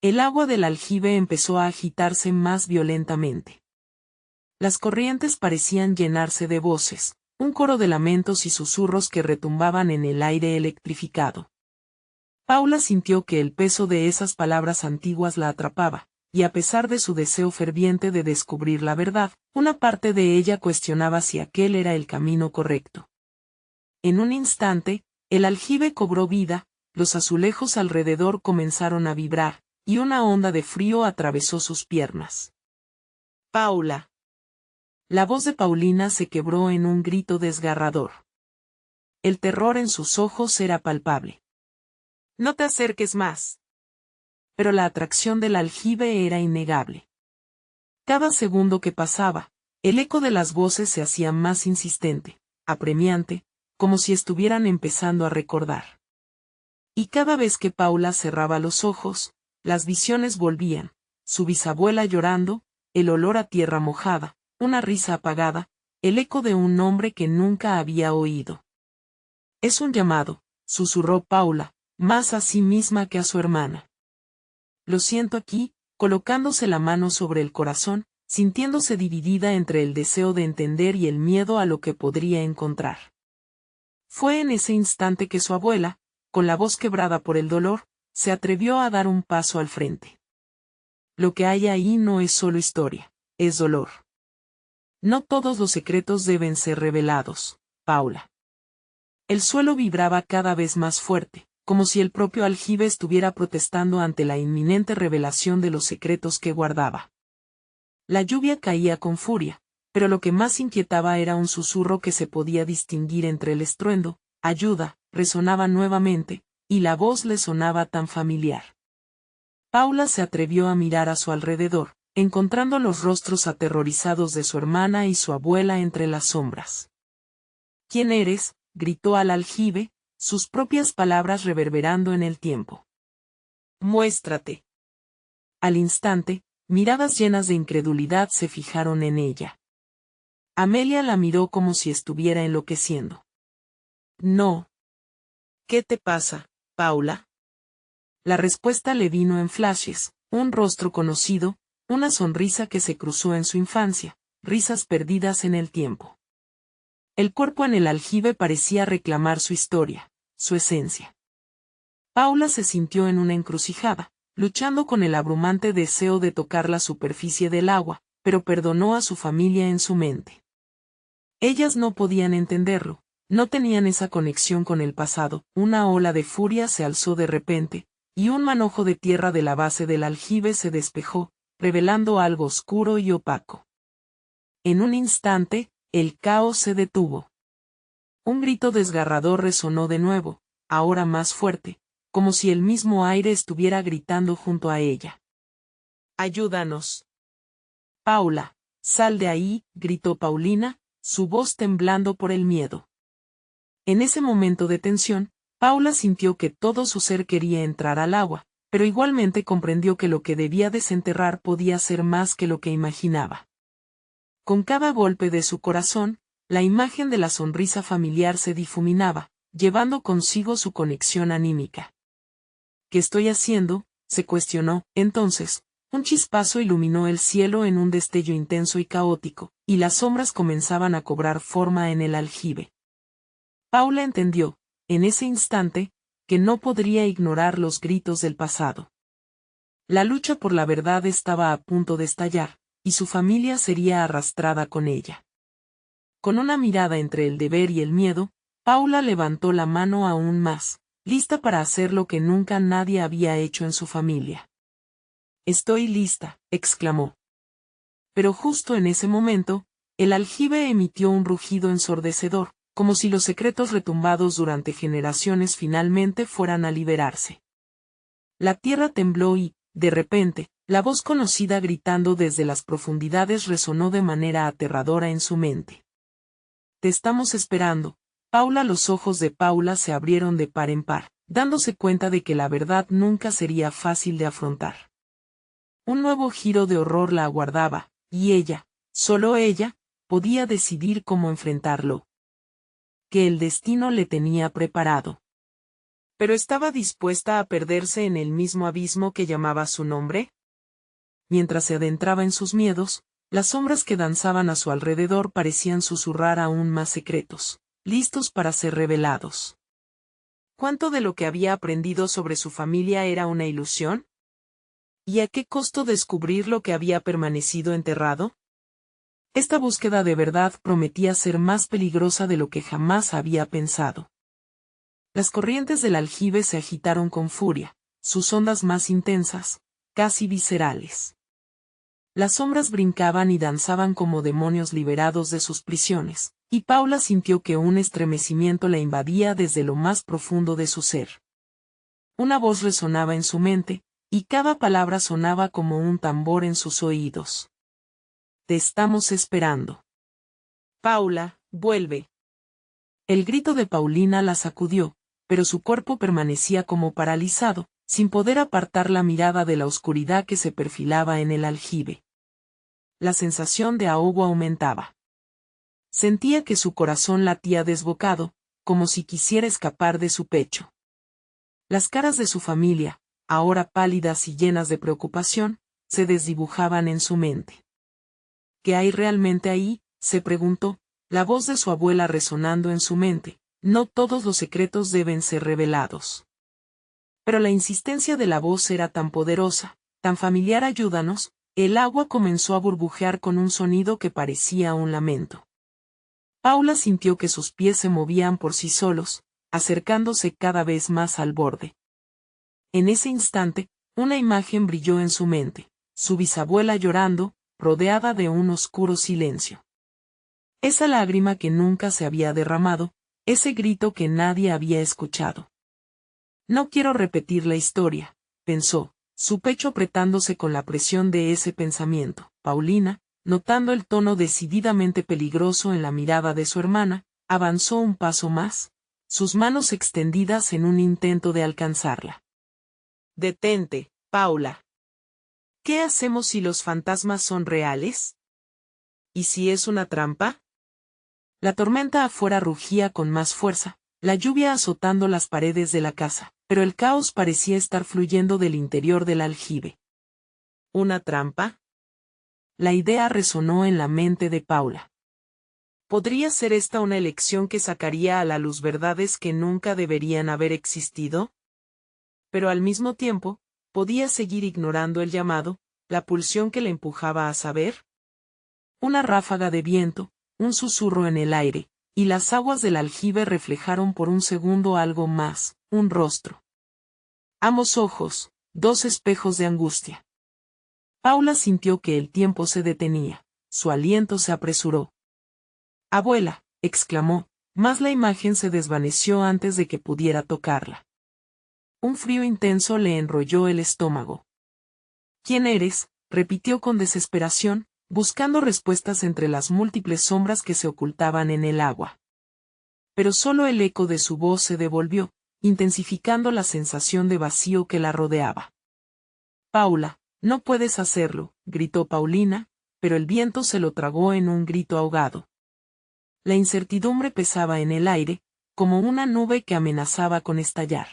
El agua del aljibe empezó a agitarse más violentamente. Las corrientes parecían llenarse de voces, un coro de lamentos y susurros que retumbaban en el aire electrificado. Paula sintió que el peso de esas palabras antiguas la atrapaba, y a pesar de su deseo ferviente de descubrir la verdad, una parte de ella cuestionaba si aquel era el camino correcto. En un instante, el aljibe cobró vida, los azulejos alrededor comenzaron a vibrar, y una onda de frío atravesó sus piernas. Paula. La voz de Paulina se quebró en un grito desgarrador. El terror en sus ojos era palpable. No te acerques más. Pero la atracción del aljibe era innegable. Cada segundo que pasaba, el eco de las voces se hacía más insistente, apremiante, como si estuvieran empezando a recordar. Y cada vez que Paula cerraba los ojos, las visiones volvían, su bisabuela llorando, el olor a tierra mojada, una risa apagada, el eco de un nombre que nunca había oído. Es un llamado, susurró Paula, más a sí misma que a su hermana. Lo siento aquí, colocándose la mano sobre el corazón, sintiéndose dividida entre el deseo de entender y el miedo a lo que podría encontrar. Fue en ese instante que su abuela, con la voz quebrada por el dolor, se atrevió a dar un paso al frente. Lo que hay ahí no es solo historia, es dolor. No todos los secretos deben ser revelados, Paula. El suelo vibraba cada vez más fuerte, como si el propio aljibe estuviera protestando ante la inminente revelación de los secretos que guardaba. La lluvia caía con furia, pero lo que más inquietaba era un susurro que se podía distinguir entre el estruendo, ayuda, resonaba nuevamente, y la voz le sonaba tan familiar. Paula se atrevió a mirar a su alrededor, encontrando los rostros aterrorizados de su hermana y su abuela entre las sombras. ¿Quién eres?, gritó al aljibe, sus propias palabras reverberando en el tiempo. Muéstrate. Al instante, miradas llenas de incredulidad se fijaron en ella. Amelia la miró como si estuviera enloqueciendo. No. ¿Qué te pasa, Paula? La respuesta le vino en flashes, un rostro conocido, una sonrisa que se cruzó en su infancia, risas perdidas en el tiempo. El cuerpo en el aljibe parecía reclamar su historia, su esencia. Paula se sintió en una encrucijada, luchando con el abrumante deseo de tocar la superficie del agua, pero perdonó a su familia en su mente. Ellas no podían entenderlo, no tenían esa conexión con el pasado. Una ola de furia se alzó de repente, y un manojo de tierra de la base del aljibe se despejó, revelando algo oscuro y opaco. En un instante, el caos se detuvo. Un grito desgarrador resonó de nuevo, ahora más fuerte, como si el mismo aire estuviera gritando junto a ella. ¡Ayúdanos! Paula, sal de ahí, gritó Paulina, su voz temblando por el miedo. En ese momento de tensión, Paula sintió que todo su ser quería entrar al agua, pero igualmente comprendió que lo que debía desenterrar podía ser más que lo que imaginaba. Con cada golpe de su corazón, la imagen de la sonrisa familiar se difuminaba, llevando consigo su conexión anímica. ¿Qué estoy haciendo?, se cuestionó. Entonces, un chispazo iluminó el cielo en un destello intenso y caótico, y las sombras comenzaban a cobrar forma en el aljibe. Paula entendió, en ese instante, que no podría ignorar los gritos del pasado. La lucha por la verdad estaba a punto de estallar, y su familia sería arrastrada con ella. Con una mirada entre el deber y el miedo, Paula levantó la mano aún más, lista para hacer lo que nunca nadie había hecho en su familia. «Estoy lista», exclamó. Pero justo en ese momento, el aljibe emitió un rugido ensordecedor, como si los secretos retumbados durante generaciones finalmente fueran a liberarse. La tierra tembló y, de repente, la voz conocida gritando desde las profundidades resonó de manera aterradora en su mente. «Te estamos esperando, Paula». Los ojos de Paula se abrieron de par en par, dándose cuenta de que la verdad nunca sería fácil de afrontar. Un nuevo giro de horror la aguardaba, y ella, solo ella, podía decidir cómo enfrentarlo. Que el destino le tenía preparado. ¿Pero estaba dispuesta a perderse en el mismo abismo que llamaba su nombre? Mientras se adentraba en sus miedos, las sombras que danzaban a su alrededor parecían susurrar aún más secretos, listos para ser revelados. ¿Cuánto de lo que había aprendido sobre su familia era una ilusión? ¿Y a qué costo descubrir lo que había permanecido enterrado? Esta búsqueda de verdad prometía ser más peligrosa de lo que jamás había pensado. Las corrientes del aljibe se agitaron con furia, sus ondas más intensas, casi viscerales. Las sombras brincaban y danzaban como demonios liberados de sus prisiones, y Paula sintió que un estremecimiento la invadía desde lo más profundo de su ser. Una voz resonaba en su mente, y cada palabra sonaba como un tambor en sus oídos. Te estamos esperando. Paula, vuelve. El grito de Paulina la sacudió, pero su cuerpo permanecía como paralizado, sin poder apartar la mirada de la oscuridad que se perfilaba en el aljibe. La sensación de ahogo aumentaba. Sentía que su corazón latía desbocado, como si quisiera escapar de su pecho. Las caras de su familia, ahora pálidas y llenas de preocupación, se desdibujaban en su mente. ¿Qué hay realmente ahí?, se preguntó, la voz de su abuela resonando en su mente. No todos los secretos deben ser revelados. Pero la insistencia de la voz era tan poderosa, tan familiar. Ayúdanos. El agua comenzó a burbujear con un sonido que parecía un lamento. Paula sintió que sus pies se movían por sí solos, acercándose cada vez más al borde. En ese instante, una imagen brilló en su mente, su bisabuela llorando, rodeada de un oscuro silencio. Esa lágrima que nunca se había derramado, ese grito que nadie había escuchado. No quiero repetir la historia, pensó, su pecho apretándose con la presión de ese pensamiento. Paulina, notando el tono decididamente peligroso en la mirada de su hermana, avanzó un paso más, sus manos extendidas en un intento de alcanzarla. Detente, Paula. ¿Qué hacemos si los fantasmas son reales? ¿Y si es una trampa? La tormenta afuera rugía con más fuerza, la lluvia azotando las paredes de la casa, pero el caos parecía estar fluyendo del interior del aljibe. ¿Una trampa? La idea resonó en la mente de Paula. ¿Podría ser esta una elección que sacaría a la luz verdades que nunca deberían haber existido? Pero al mismo tiempo, ¿podía seguir ignorando el llamado, la pulsión que le empujaba a saber? Una ráfaga de viento, un susurro en el aire, y las aguas del aljibe reflejaron por un segundo algo más, un rostro. Ambos ojos, dos espejos de angustia. Paula sintió que el tiempo se detenía, su aliento se apresuró. «Abuela», exclamó, mas la imagen se desvaneció antes de que pudiera tocarla. Un frío intenso le enrolló el estómago. «¿Quién eres?», repitió con desesperación, buscando respuestas entre las múltiples sombras que se ocultaban en el agua. Pero solo el eco de su voz se devolvió, intensificando la sensación de vacío que la rodeaba. «Paula, no puedes hacerlo», gritó Paulina, pero el viento se lo tragó en un grito ahogado. La incertidumbre pesaba en el aire, como una nube que amenazaba con estallar.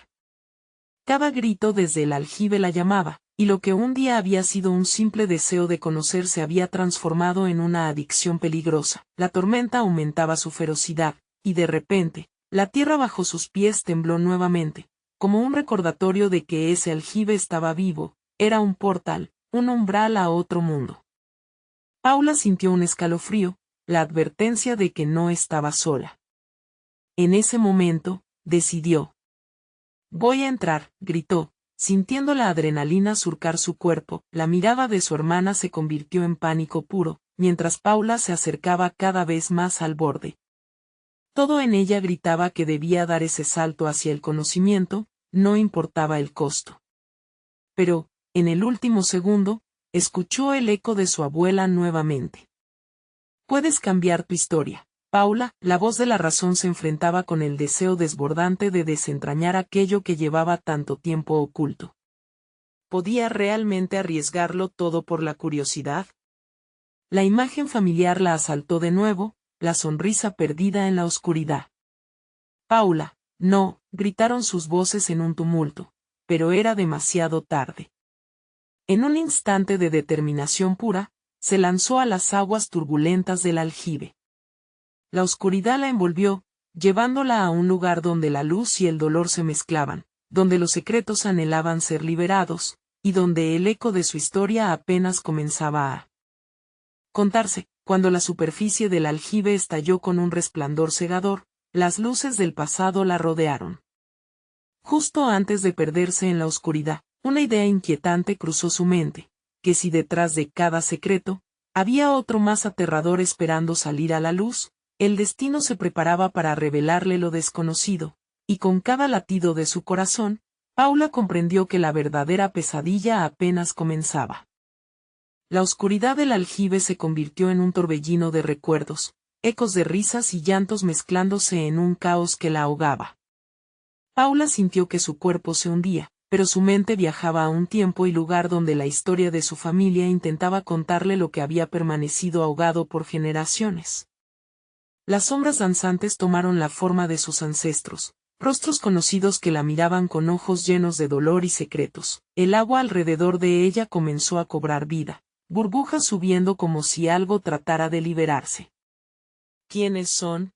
Cada grito desde el aljibe la llamaba, y lo que un día había sido un simple deseo de conocer se había transformado en una adicción peligrosa. La tormenta aumentaba su ferocidad, y de repente, la tierra bajo sus pies tembló nuevamente, como un recordatorio de que ese aljibe estaba vivo, era un portal, un umbral a otro mundo. Paula sintió un escalofrío, la advertencia de que no estaba sola. En ese momento, decidió. «Voy a entrar», gritó, sintiendo la adrenalina surcar su cuerpo. La mirada de su hermana se convirtió en pánico puro, mientras Paula se acercaba cada vez más al borde. Todo en ella gritaba que debía dar ese salto hacia el conocimiento, no importaba el costo. Pero, en el último segundo, escuchó el eco de su abuela nuevamente. «Puedes cambiar tu historia, Paula». La voz de la razón se enfrentaba con el deseo desbordante de desentrañar aquello que llevaba tanto tiempo oculto. ¿Podía realmente arriesgarlo todo por la curiosidad? La imagen familiar la asaltó de nuevo, la sonrisa perdida en la oscuridad. «Paula, no», gritaron sus voces en un tumulto, pero era demasiado tarde. En un instante de determinación pura, se lanzó a las aguas turbulentas del aljibe. La oscuridad la envolvió, llevándola a un lugar donde la luz y el dolor se mezclaban, donde los secretos anhelaban ser liberados, y donde el eco de su historia apenas comenzaba a contarse. Cuando la superficie del aljibe estalló con un resplandor cegador, las luces del pasado la rodearon. Justo antes de perderse en la oscuridad, una idea inquietante cruzó su mente, que si detrás de cada secreto, había otro más aterrador esperando salir a la luz, el destino se preparaba para revelarle lo desconocido, y con cada latido de su corazón, Paula comprendió que la verdadera pesadilla apenas comenzaba. La oscuridad del aljibe se convirtió en un torbellino de recuerdos, ecos de risas y llantos mezclándose en un caos que la ahogaba. Paula sintió que su cuerpo se hundía, pero su mente viajaba a un tiempo y lugar donde la historia de su familia intentaba contarle lo que había permanecido ahogado por generaciones. Las sombras danzantes tomaron la forma de sus ancestros, rostros conocidos que la miraban con ojos llenos de dolor y secretos. El agua alrededor de ella comenzó a cobrar vida, burbujas subiendo como si algo tratara de liberarse. ¿Quiénes son?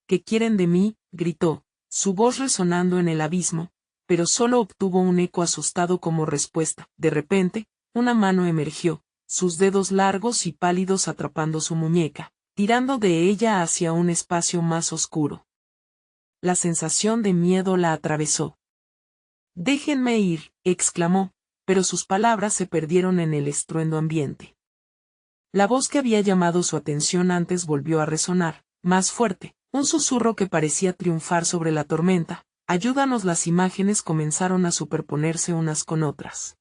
¿Qué quieren de mí?, gritó, su voz resonando en el abismo, pero solo obtuvo un eco asustado como respuesta. De repente, una mano emergió, sus dedos largos y pálidos atrapando su muñeca, tirando de ella hacia un espacio más oscuro. La sensación de miedo la atravesó. «Déjenme ir», exclamó, pero sus palabras se perdieron en el estruendo ambiente. La voz que había llamado su atención antes volvió a resonar, más fuerte, un susurro que parecía triunfar sobre la tormenta. «Ayúdanos». Las imágenes comenzaron a superponerse unas con otras.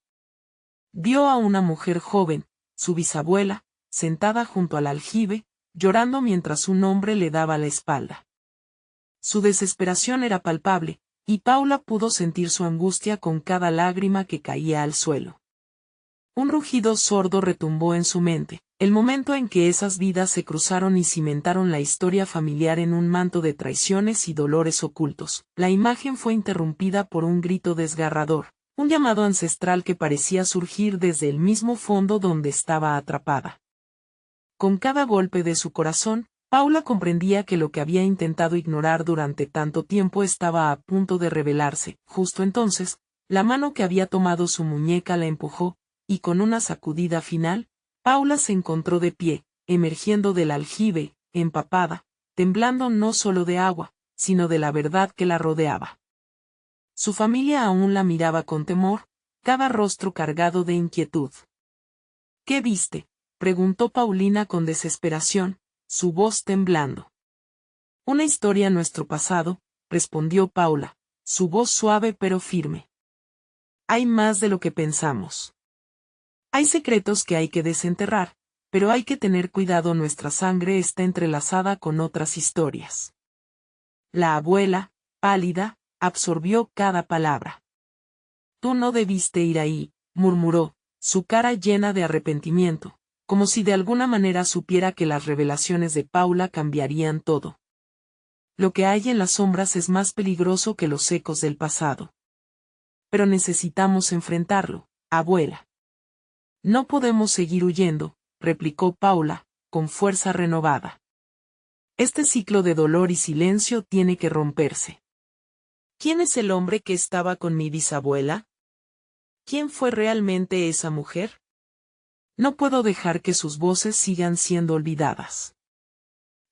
Vio a una mujer joven, su bisabuela, sentada junto al aljibe, llorando mientras un hombre le daba la espalda. Su desesperación era palpable, y Paula pudo sentir su angustia con cada lágrima que caía al suelo. Un rugido sordo retumbó en su mente, el momento en que esas vidas se cruzaron y cimentaron la historia familiar en un manto de traiciones y dolores ocultos. La imagen fue interrumpida por un grito desgarrador, un llamado ancestral que parecía surgir desde el mismo fondo donde estaba atrapada. Con cada golpe de su corazón, Paula comprendía que lo que había intentado ignorar durante tanto tiempo estaba a punto de revelarse. Justo entonces, la mano que había tomado su muñeca la empujó, y con una sacudida final, Paula se encontró de pie, emergiendo del aljibe, empapada, temblando no solo de agua, sino de la verdad que la rodeaba. Su familia aún la miraba con temor, cada rostro cargado de inquietud. «¿Qué viste?», preguntó Paulina con desesperación, su voz temblando. «Una historia nuestro pasado», respondió Paula, su voz suave pero firme. «Hay más de lo que pensamos. Hay secretos que hay que desenterrar, pero hay que tener cuidado, nuestra sangre está entrelazada con otras historias». La abuela, pálida, absorbió cada palabra. «Tú no debiste ir ahí», murmuró, su cara llena de arrepentimiento, como si de alguna manera supiera que las revelaciones de Paula cambiarían todo. «Lo que hay en las sombras es más peligroso que los ecos del pasado. Pero necesitamos enfrentarlo, abuela». «No podemos seguir huyendo», replicó Paula, con fuerza renovada. «Este ciclo de dolor y silencio tiene que romperse». «¿Quién es el hombre que estaba con mi bisabuela? ¿Quién fue realmente esa mujer? No puedo dejar que sus voces sigan siendo olvidadas».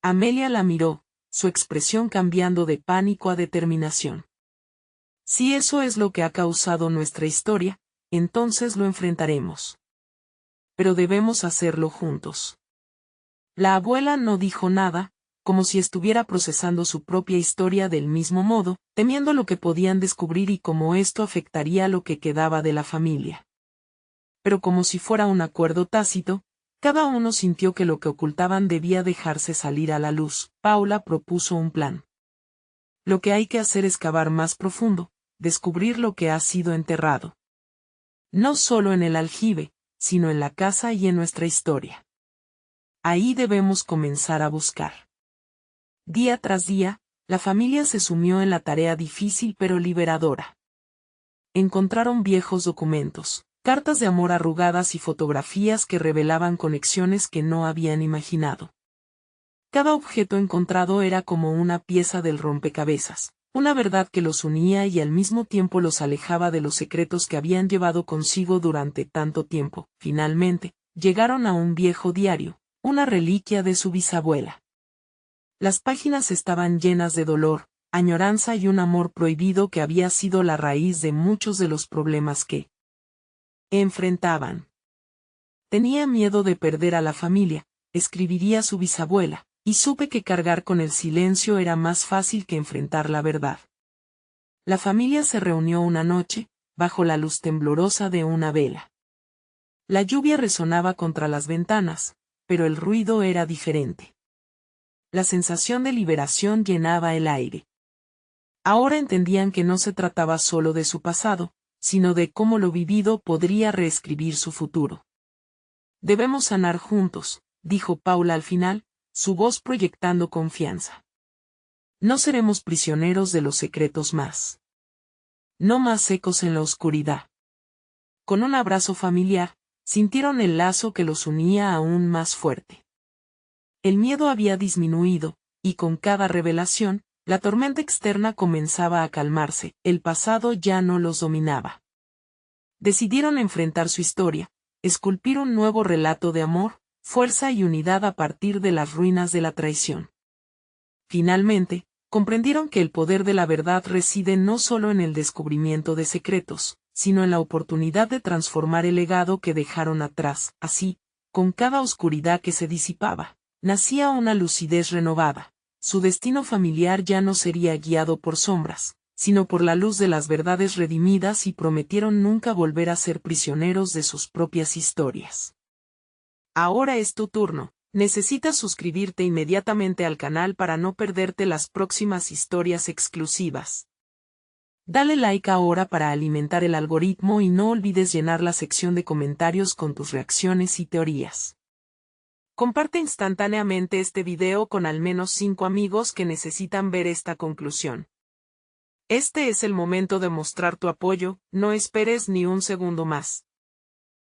Amelia la miró, su expresión cambiando de pánico a determinación. «Si eso es lo que ha causado nuestra historia, entonces lo enfrentaremos. Pero debemos hacerlo juntos». La abuela no dijo nada, como si estuviera procesando su propia historia del mismo modo, temiendo lo que podían descubrir y cómo esto afectaría lo que quedaba de la familia. Pero como si fuera un acuerdo tácito, cada uno sintió que lo que ocultaban debía dejarse salir a la luz. Paula propuso un plan. «Lo que hay que hacer es cavar más profundo, descubrir lo que ha sido enterrado. No solo en el aljibe, sino en la casa y en nuestra historia. Ahí debemos comenzar a buscar». Día tras día, la familia se sumió en la tarea difícil pero liberadora. Encontraron viejos documentos, cartas de amor arrugadas y fotografías que revelaban conexiones que no habían imaginado. Cada objeto encontrado era como una pieza del rompecabezas, Una verdad que los unía y al mismo tiempo los alejaba de los secretos que habían llevado consigo durante tanto tiempo. Finalmente, llegaron a un viejo diario, una reliquia de su bisabuela. Las páginas estaban llenas de dolor, añoranza y un amor prohibido que había sido la raíz de muchos de los problemas que enfrentaban. Tenía miedo de perder a la familia, escribiría su bisabuela, y supe que cargar con el silencio era más fácil que enfrentar la verdad. La familia se reunió una noche, bajo la luz temblorosa de una vela. La lluvia resonaba contra las ventanas, pero el ruido era diferente. La sensación de liberación llenaba el aire. Ahora entendían que no se trataba solo de su pasado, sino de cómo lo vivido podría reescribir su futuro. Debemos sanar juntos, dijo Paula al final, su voz proyectando confianza. No seremos prisioneros de los secretos más. No más ecos en la oscuridad. Con un abrazo familiar, sintieron el lazo que los unía aún más fuerte. El miedo había disminuido, y con cada revelación, la tormenta externa comenzaba a calmarse, el pasado ya no los dominaba. Decidieron enfrentar su historia, esculpir un nuevo relato de amor, fuerza y unidad a partir de las ruinas de la traición. Finalmente, comprendieron que el poder de la verdad reside no solo en el descubrimiento de secretos, sino en la oportunidad de transformar el legado que dejaron atrás. Así, con cada oscuridad que se disipaba, nacía una lucidez renovada. Su destino familiar ya no sería guiado por sombras, sino por la luz de las verdades redimidas, y prometieron nunca volver a ser prisioneros de sus propias historias. Ahora es tu turno. Necesitas suscribirte inmediatamente al canal para no perderte las próximas historias exclusivas. Dale like ahora para alimentar el algoritmo y no olvides llenar la sección de comentarios con tus reacciones y teorías. Comparte instantáneamente este video con al menos 5 amigos que necesitan ver esta conclusión. Este es el momento de mostrar tu apoyo, no esperes ni un segundo más.